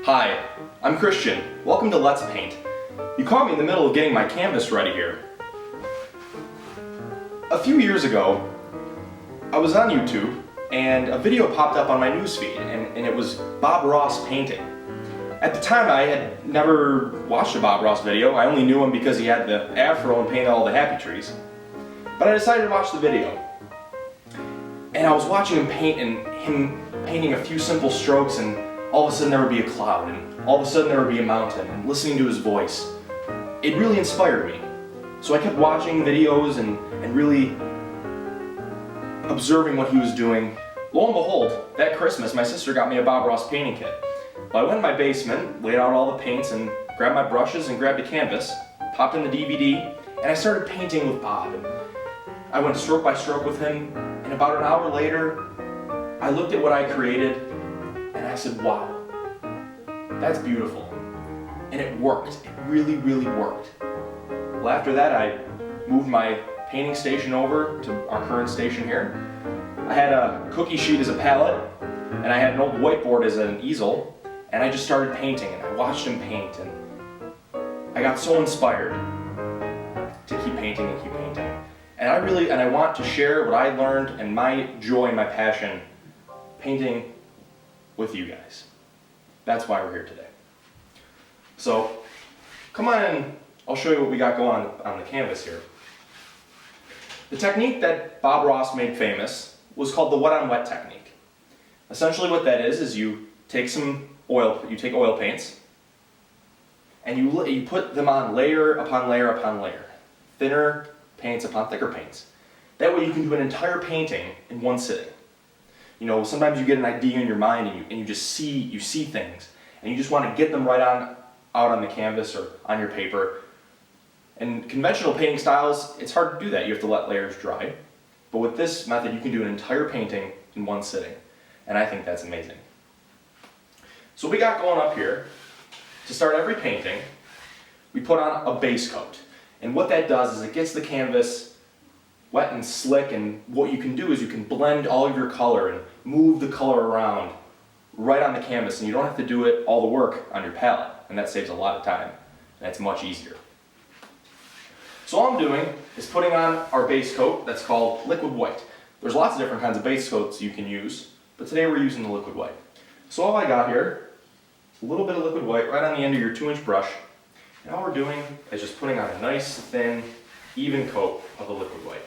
Hi, I'm Christian. Welcome to Let's Paint. You caught me in the middle of getting my canvas ready here. A few years ago, I was on YouTube and a video popped up on my newsfeed and it was Bob Ross painting. At the time I had never watched a Bob Ross video. I only knew him because he had the afro and painted all the happy trees. But I decided to watch the video. And I was watching him paint and him painting a few simple strokes, and all of a sudden there would be a cloud, and all of a sudden there would be a mountain, and listening to his voice. It really inspired me. So I kept watching videos and really observing what he was doing. Lo and behold, that Christmas my sister got me a Bob Ross painting kit. Well, I went in my basement, laid out all the paints, and grabbed my brushes and grabbed a canvas, popped in the DVD, and I started painting with Bob. And I went stroke by stroke with him, and about an hour later, I looked at what I created, and I said, wow, that's beautiful. And it worked. It really, really worked. Well, after that, I moved my painting station over to our current station here. I had a cookie sheet as a palette, and I had an old whiteboard as an easel, and I just started painting, and I watched him paint, and I got so inspired to keep painting and keep painting. And I want to share what I learned and my joy and my passion painting with you guys. That's why we're here today. So, come on in, I'll show you what we got going on the canvas here. The technique that Bob Ross made famous was called the wet on wet technique. Essentially what that is you take oil paints, and you put them on layer upon layer upon layer. Thinner paints upon thicker paints. That way you can do an entire painting in one sitting. You know, sometimes you get an idea in your mind and you see things, and you just want to get them out on the canvas or on your paper. And conventional painting styles, it's hard to do that. You have to let layers dry. But with this method, you can do an entire painting in one sitting. And I think that's amazing. So what we got going up here, to start every painting, we put on a base coat. And what that does is it gets the canvas wet and slick, and what you can do is you can blend all of your color and move the color around right on the canvas, and you don't have to do all the work on your palette, and that saves a lot of time, and it's much easier. So all I'm doing is putting on our base coat that's called liquid white. There's lots of different kinds of base coats you can use, but today we're using the liquid white. So all I got here is a little bit of liquid white right on the end of your 2-inch brush, and all we're doing is just putting on a nice, thin, even coat of the liquid white.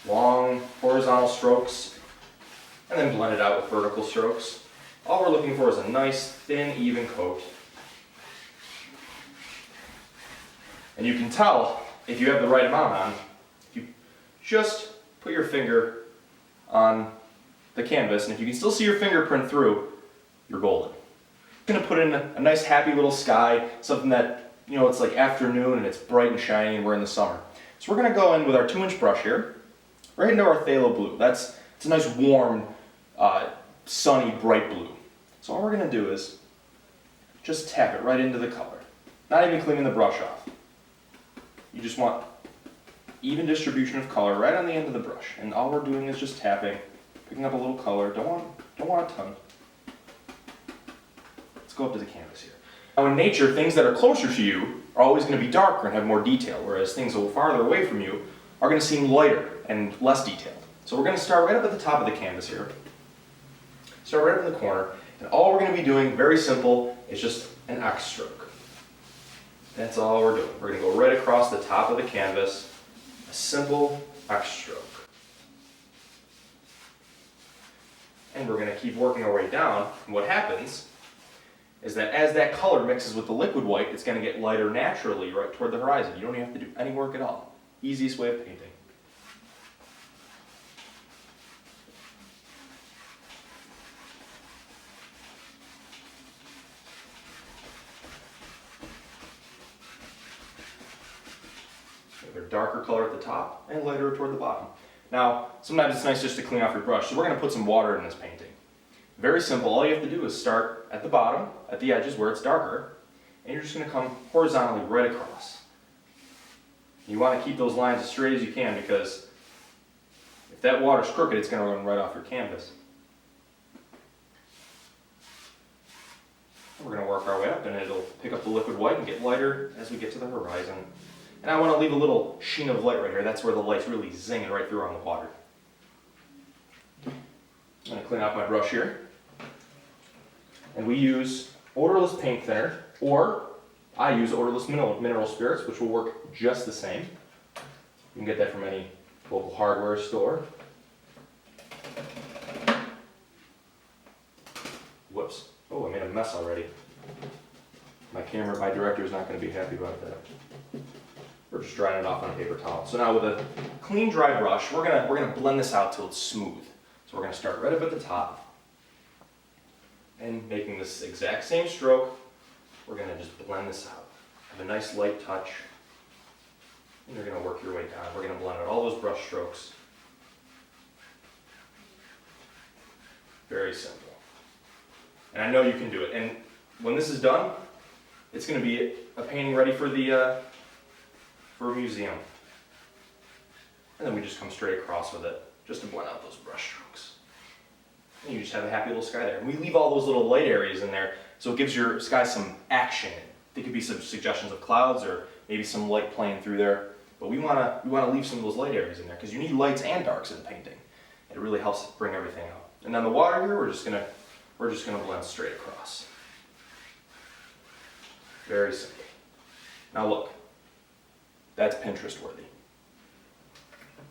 Long horizontal strokes, and then blend it out with vertical strokes. All we're looking for is a nice, thin, even coat. And you can tell if you have the right amount on, if you just put your finger on the canvas, and if you can still see your fingerprint through, you're golden. I'm going to put in a nice happy little sky, something that, you know, it's like afternoon and it's bright and shiny and we're in the summer. So we're going to go in with our 2-inch brush here, right into our phthalo blue. It's a nice warm, sunny, bright blue. So all we're going to do is just tap it right into the color, not even cleaning the brush off. You just want even distribution of color right on the end of the brush, and all we're doing is just tapping, picking up a little color. Don't want a ton. Let's go up to the canvas here. Now in nature, things that are closer to you are always going to be darker and have more detail, whereas things a little farther away from you are going to seem lighter and less detailed. So we're going to start right up at the top of the canvas here. Start right up in the corner, and all we're going to be doing, very simple, is just an X stroke. That's all we're doing. We're going to go right across the top of the canvas, a simple X stroke. And we're going to keep working our way down, and what happens is that as that color mixes with the liquid white, it's going to get lighter naturally right toward the horizon. You don't even have to do any work at all. Easiest way of painting. A darker color at the top and lighter toward the bottom. Now, sometimes it's nice just to clean off your brush, so we're going to put some water in this painting. Very simple. All you have to do is start at the bottom, at the edges where it's darker, and you're just going to come horizontally right across. You want to keep those lines as straight as you can, because if that water's crooked, it's going to run right off your canvas. We're going to work our way up, and it'll pick up the liquid white and get lighter as we get to the horizon. And I want to leave a little sheen of light right here. That's where the light's really zinging right through on the water. I'm going to clean out my brush here. And we use odorless paint thinner, or I use odorless mineral spirits, which will work just the same. You can get that from any local hardware store. Whoops. Oh, I made a mess already. My director is not going to be happy about that. We're just drying it off on a paper towel. So now with a clean, dry brush, we're gonna blend this out till it's smooth. So we're gonna start right up at the top, and making this exact same stroke, we're gonna just blend this out. Have a nice light touch, and you're gonna work your way down. We're gonna blend out all those brush strokes. Very simple. And I know you can do it. And when this is done, it's going to be a painting ready for for a museum. And then we just come straight across with it, just to blend out those brush strokes. And you just have a happy little sky there. And we leave all those little light areas in there, so it gives your sky some action. There could be some suggestions of clouds, or maybe some light playing through there. But we want to leave some of those light areas in there, because you need lights and darks in painting. It really helps bring everything out. And then the water here, we're just gonna blend straight across. Very simple. Now look, that's Pinterest worthy.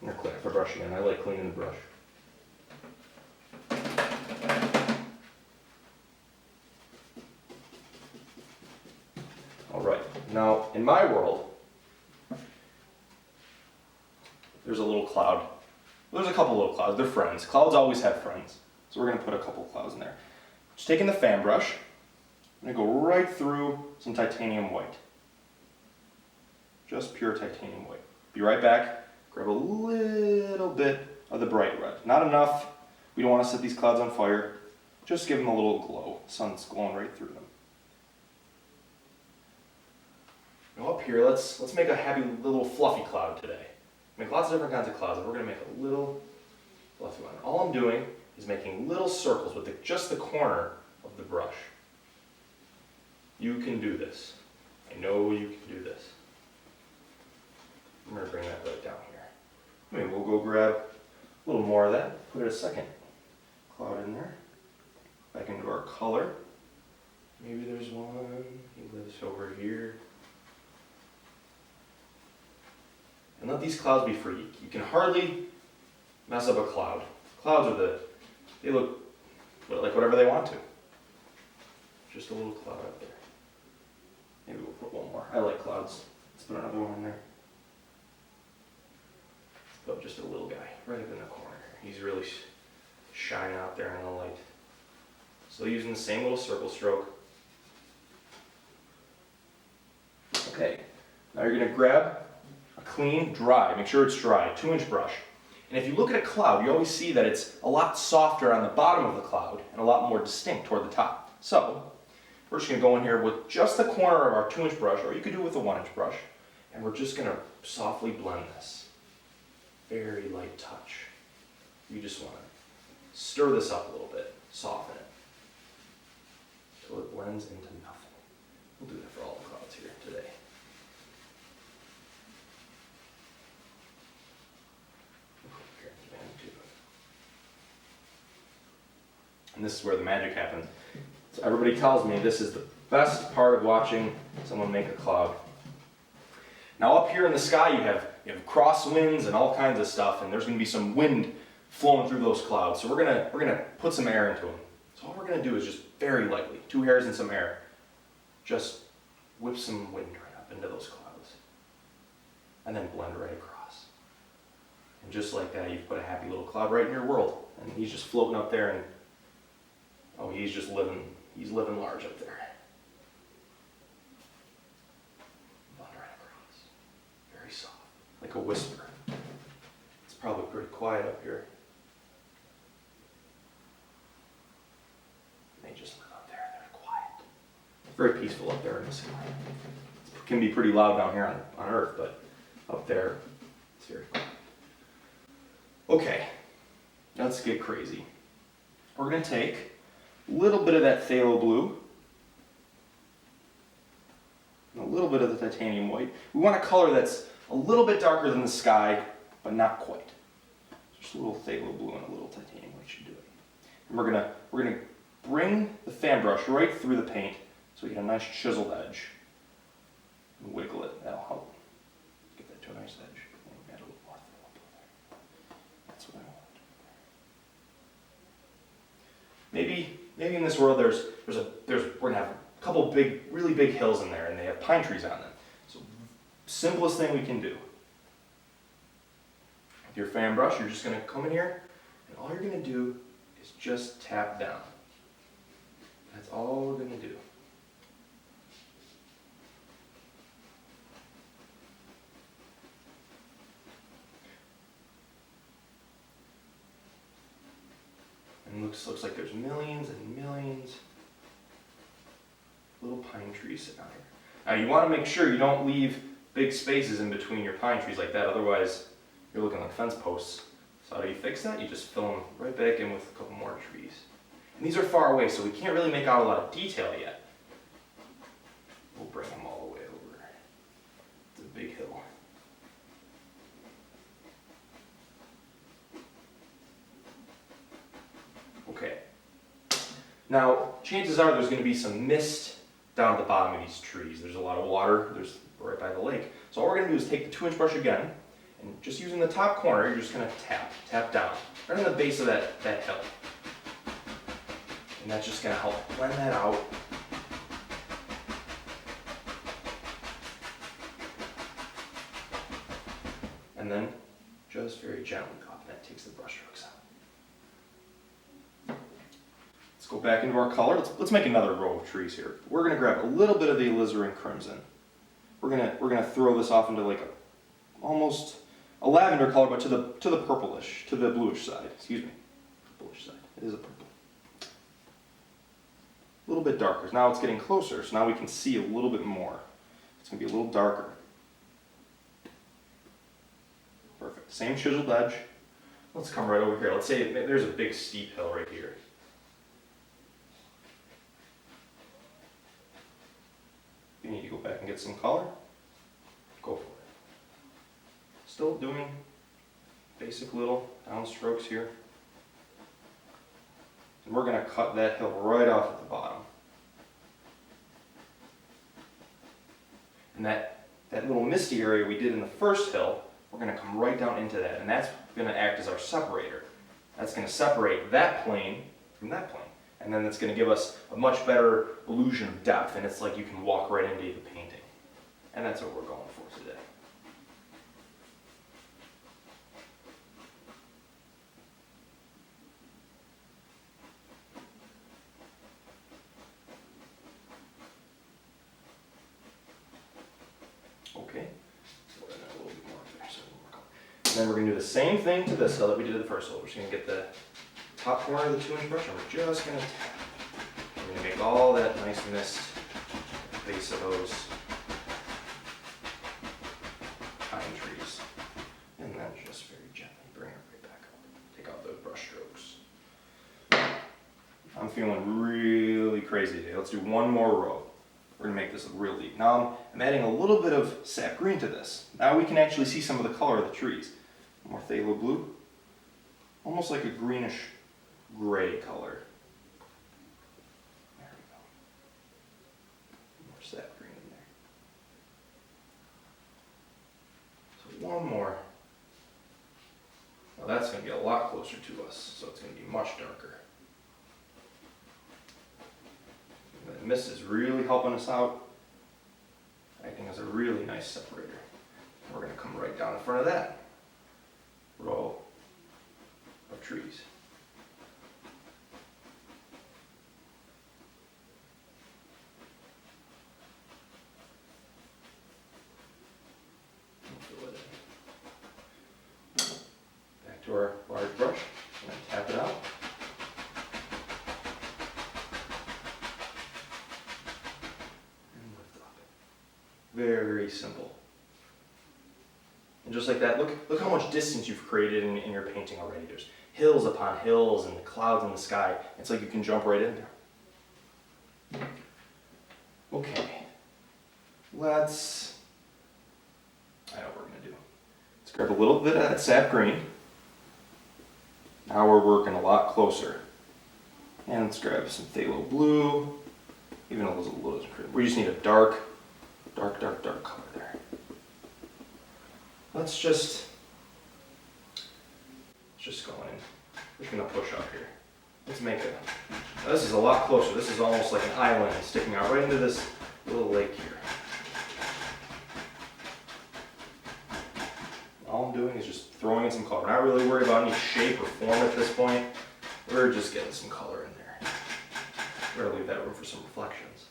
I'm gonna clean up the brush again. I like cleaning the brush. All right, now in my world, there's a little cloud. Well, there's a couple little clouds, they're friends. Clouds always have friends. So we're gonna put a couple clouds in there. Just taking the fan brush, I'm gonna go right through some titanium white. Just pure titanium white. Be right back, grab a little bit of the bright red. Not enough, we don't wanna set these clouds on fire. Just give them a little glow. The sun's glowing right through them. Now up here, let's make a happy little fluffy cloud today. Make lots of different kinds of clouds, but we're gonna make a little fluffy one. All I'm doing is making little circles with just the corner of the brush. You can do this. I know you can do this. I'm going to bring that right down here. Maybe we'll go grab a little more of that, put a second cloud in there. Back into our color. Maybe there's one, he lives over here. And let these clouds be free. You can hardly mess up a cloud. Clouds are they look like whatever they want to. Just a little cloud up there. Maybe we'll put one more. I like clouds. Let's put another one in there. Oh, just a little guy right up in the corner. He's really shining out there in the light. Still using the same little circle stroke. Okay, now you're going to grab a clean, dry, make sure it's dry, 2-inch brush. And if you look at a cloud, you always see that it's a lot softer on the bottom of the cloud and a lot more distinct toward the top. So, we're just going to go in here with just the corner of our 2-inch brush, or you could do it with a 1-inch brush, and we're just going to softly blend this. Very light touch. You just want to stir this up a little bit, soften it, until it blends into nothing. We'll do that for all the clouds here today. And this is where the magic happens. So everybody tells me this is the best part of watching someone make a cloud. Now up here in the sky you have crosswinds and all kinds of stuff, and there's going to be some wind flowing through those clouds. So we're gonna put some air into them. So all we're going to do is just very lightly, 2 hairs and some air, just whip some wind right up into those clouds, and then blend right across. And just like that, you've put a happy little cloud right in your world, and he's just floating up there, and oh, he's living large up there. Blend right across. Very soft, like a whisper. It's probably pretty quiet up here. They just live up there, they're quiet. It's very peaceful up there in the sky. It can be pretty loud down here on Earth, but up there, it's very quiet. Okay, let's get crazy. We're going to take a little bit of that phthalo blue, and a little bit of the titanium white. We want a color that's a little bit darker than the sky, but not quite. Just a little phthalo blue and a little titanium white should do it. And we're gonna bring the fan brush right through the paint so we get a nice chiseled edge. And wiggle it. That'll help get that to a nice edge. And add a little more phthalo blue there. That's what I want. Maybe in this world we're gonna have a couple really big hills in there, and they have pine trees on them. So simplest thing we can do. With your fan brush, you're just gonna come in here, and all you're gonna do is just tap down. That's all we're gonna do. And looks like there's millions and millions of little pine trees sitting out here. Now you want to make sure you don't leave big spaces in between your pine trees like that, otherwise you're looking like fence posts. So how do you fix that? You just fill them right back in with a couple more trees. And these are far away, so we can't really make out a lot of detail yet. We'll bring them all the way over to the big hill. Okay. Now, chances are there's going to be some mist down at the bottom of these trees. There's a lot of water. There's right by the lake. So all we're going to do is take the 2-inch brush again, and just using the top corner, you're just going to tap down, right on the base of that hill. And that's just going to help blend that out. And then just very gently up, and that takes the brush strokes out. Let's go back into our color. Let's make another row of trees here. We're going to grab a little bit of the alizarin crimson. We're gonna throw this off into like almost a lavender color, but to the purplish, to the bluish side. Excuse me, purplish side. It is a purple. A little bit darker. Now it's getting closer, so now we can see a little bit more. It's gonna be a little darker. Perfect. Same chiseled edge. Let's come right over here. Let's say there's a big steep hill right here. You need to go back and get some color. Go for it. Still doing basic little down strokes here. And we're going to cut that hill right off at the bottom. And that little misty area we did in the first hill, we're going to come right down into that. And that's going to act as our separator. That's going to separate that plane from that plane. And then it's going to give us a much better illusion of depth. And it's like you can walk right into the painting. And that's what we're going for today. Okay, so we're going to add a little bit more there, so more color. And then we're going to do the same thing to this hill that we did to the first hill. We're just going to get the top corner of the 2-inch brush, and we're just going to tap. We're going to make all that nice mist at the base of those pine trees. And then just very gently bring it right back up. Take out those brush strokes. I'm feeling really crazy today. Let's do one more row. We're going to make this look real deep. Now I'm adding a little bit of sap green to this. Now we can actually see some of the color of the trees. More phthalo blue. Almost like a greenish gray color. There we go. More sap green in there. So one more. Now that's going to get a lot closer to us, so it's going to be much darker. The mist is really helping us out, acting as a really nice separator. We're going to come right down in front of that row of trees. Fill it in. Back to our large brush, and then tap it out. Very simple. And just like that, look how much distance you've created in your painting already. There's hills upon hills and the clouds in the sky. It's like you can jump right in there. Okay. I know what we're going to do. Let's grab a little bit of that sap green. Now we're working a lot closer. And let's grab some phthalo blue, even a little cream. We just need a dark color there. Let's just go in. We're just going to push up here. Let's make it. Now this is a lot closer. This is almost like an island sticking out right into this little lake here. All I'm doing is just throwing in some color. We're not really worried about any shape or form at this point. We're just getting some color in there. We're going to leave that room for some reflections.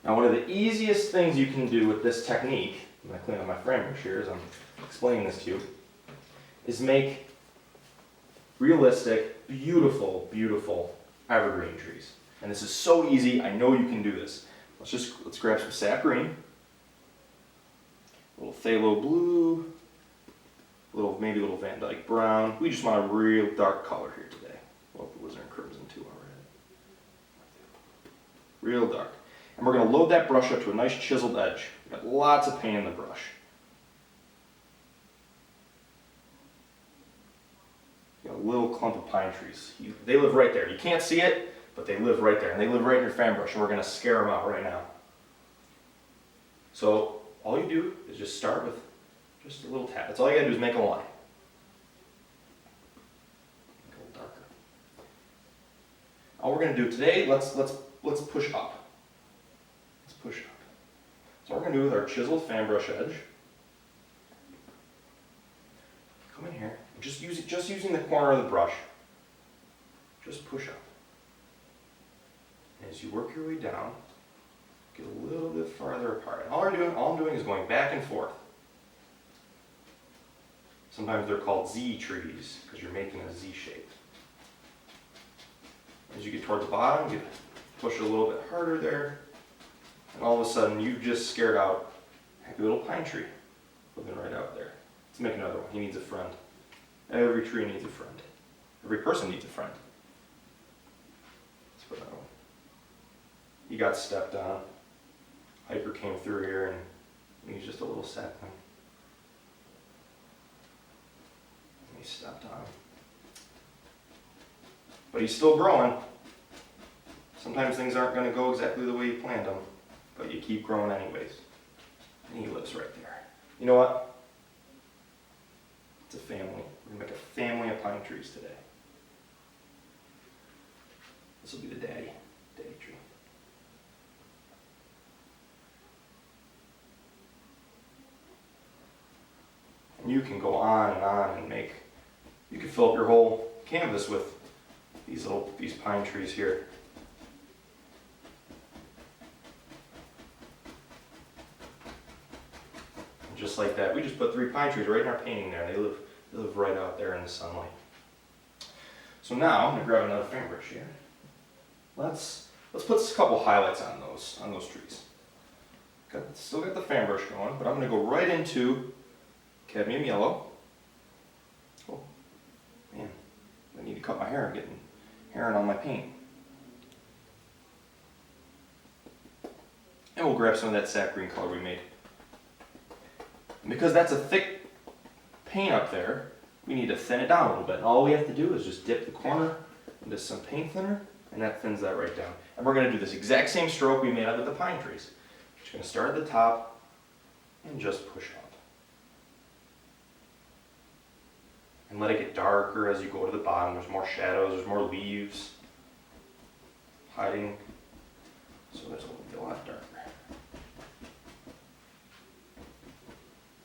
Now one of the easiest things you can do with this technique, I'm going to clean up my frame brush here as I'm explaining this to you, is make realistic, beautiful, beautiful evergreen trees. And this is so easy, I know you can do this. Let's grab some sap green, a little phthalo blue, maybe a little Van Dyke brown. We just want a real dark color here today. Well, the Alizarin crimson too already. Real dark. And we're going to load that brush up to a nice chiseled edge. We've got lots of paint in the brush. Got a little clump of pine trees. They live right there. You can't see it, but they live right there. And they live right in your fan brush, and we're going to scare them out right now. So all you do is just start with just a little tap. That's all you got to do is make a line. Make it a little darker. All we're going to do today, let's push up. Let's push up. So what we're going to do with our chiseled fan brush edge, come in here, and just using the corner of the brush, just push up. And as you work your way down, get a little bit farther apart. And all I'm doing is going back and forth. Sometimes they're called Z trees because you're making a Z shape. As you get toward the bottom, you push it a little bit harder there, and all of a sudden you've just scared out a happy little pine tree living right out there. Let's make another one. He needs a friend. Every tree needs a friend. Every person needs a friend. Let's put another one. He got stepped on. Hiker came through here and he's just a little sapling. He stepped on him. But he's still growing. Sometimes things aren't going to go exactly the way you planned them, but you keep growing anyways. And he lives right there. You know what? It's a family. We're going to make a family of pine trees today. This will be the daddy tree. And you can go on and make, you can fill up your whole canvas with these pine trees here. And just like that, we just put 3 pine trees right in our painting there. They live right out there in the sunlight. So now I'm going to grab another fan brush here. Let's put a couple highlights on those trees. Still got the fan brush going, but I'm going to go right into cadmium yellow. Oh man, I need to cut my hair. I'm getting hair on my paint. And we'll grab some of that sap green color we made. And because that's a thick paint up there, we need to thin it down a little bit. And all we have to do is just dip the corner into some paint thinner, and that thins that right down. And we're going to do this exact same stroke we made out with the pine trees. Just going to start at the top and just push up. And let it get darker as you go to the bottom. There's more shadows, there's more leaves hiding, so there's a lot darker.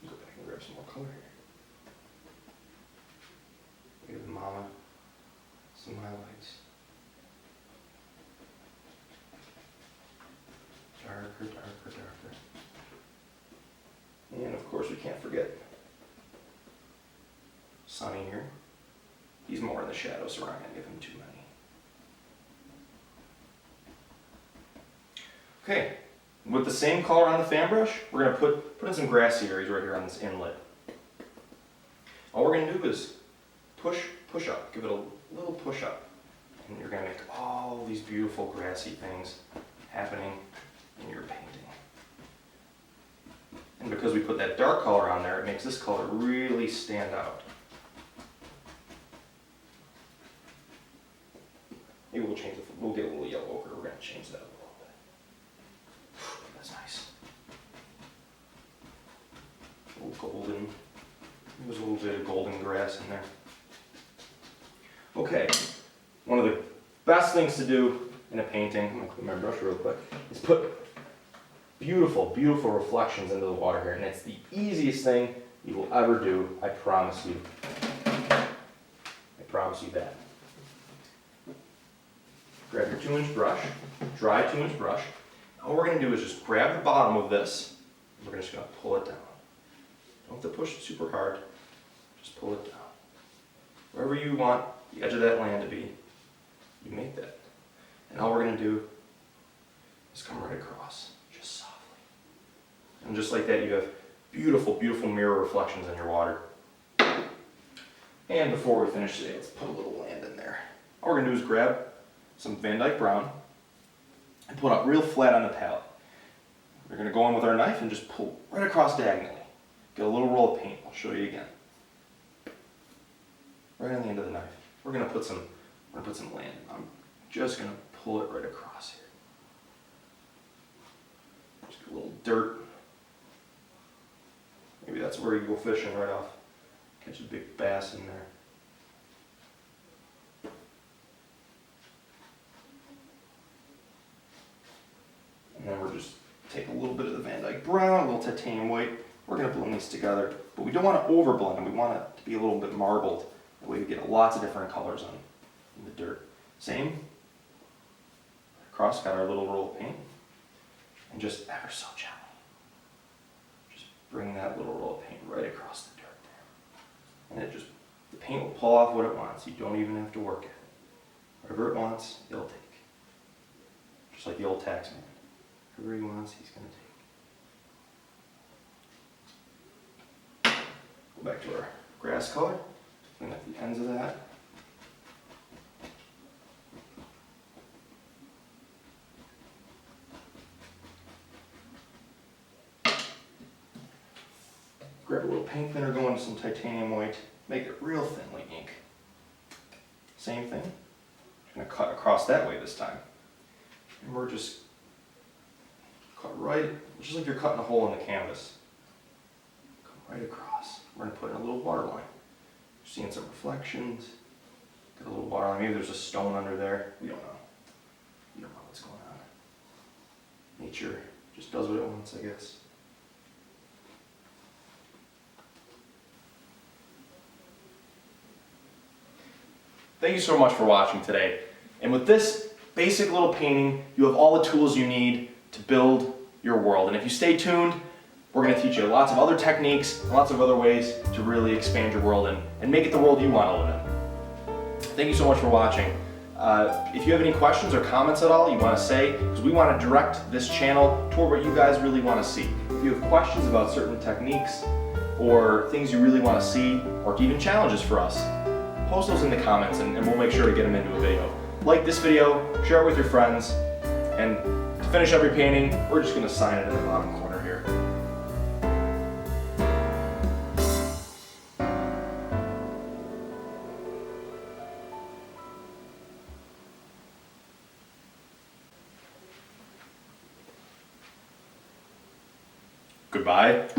Go back and grab some more color here. Give the mama some highlights. Darker, darker, darker. And of course we can't forget Sunny here. He's more in the shadow, so we're not going to give him too many. Okay, with the same color on the fan brush, we're going to put in some grassy areas right here on this inlet. All we're going to do is push up, give it a little push up, and you're going to make all these beautiful grassy things happening in your painting. And because we put that dark color on there, it makes this color really stand out. Maybe we'll change it, we'll get a little yellow ochre, we're gonna change that a little bit. That's nice. A little golden, there's a little bit of golden grass in there. Okay, one of the best things to do in a painting, I'm gonna clean my brush real quick, is put beautiful, beautiful reflections into the water here. And it's the easiest thing you will ever do, I promise you. I promise you that. Grab your 2-inch brush, dry 2-inch brush. All we're gonna do is just grab the bottom of this, and we're just gonna pull it down. Don't have to push it super hard, just pull it down. Wherever you want the edge of that land to be, you make that. And all we're gonna do is come right across, just softly. And just like that, you have beautiful, beautiful mirror reflections in your water. And before we finish today, let's put a little land in there. All we're gonna do is grab some Van Dyke brown and put it real flat on the palette. We're gonna go in with our knife and just pull right across diagonally. Get a little roll of paint, I'll show you again. Right on the end of the knife. We're gonna put some land. I'm just gonna pull it right across here. Just get a little dirt. Maybe that's where you go fishing right off. Catch a big bass in there. And then we're just take a little bit of the Van Dyke brown, a little titanium white. We're going to blend these together, but we don't want to over blend them. We want it to be a little bit marbled. That way we get lots of different colors on in the dirt. Same. Across, got our little roll of paint. And just ever so gently, just bring that little roll of paint right across the dirt there. And the paint will pull off what it wants. You don't even have to work at it. Whatever it wants, it'll take. Just like the old tax man. Whatever he wants, he's going to take. Go back to our grass color. Clean up the ends of that. Grab a little paint thinner, go into some titanium white. Make it real thin like ink. Same thing. I'm going to cut across that way this time. And we're just cut right, just like you're cutting a hole in the canvas. Come right across. We're going to put in a little water line. You're seeing some reflections. Got a little water line. Maybe there's a stone under there. We don't know. We don't know what's going on. Nature just does what it wants, I guess. Thank you so much for watching today. And with this basic little painting, you have all the tools you need to build your world. And if you stay tuned, we're going to teach you lots of other techniques, lots of other ways to really expand your world and make it the world you want to live in. Thank you so much for watching. If you have any questions or comments at all you want to say, because we want to direct this channel toward what you guys really want to see. If you have questions about certain techniques or things you really want to see, or even challenges for us, post those in the comments and we'll make sure to get them into a video. Like this video, share it with your friends, and to finish every painting, we're just going to sign it in the bottom corner here. Goodbye.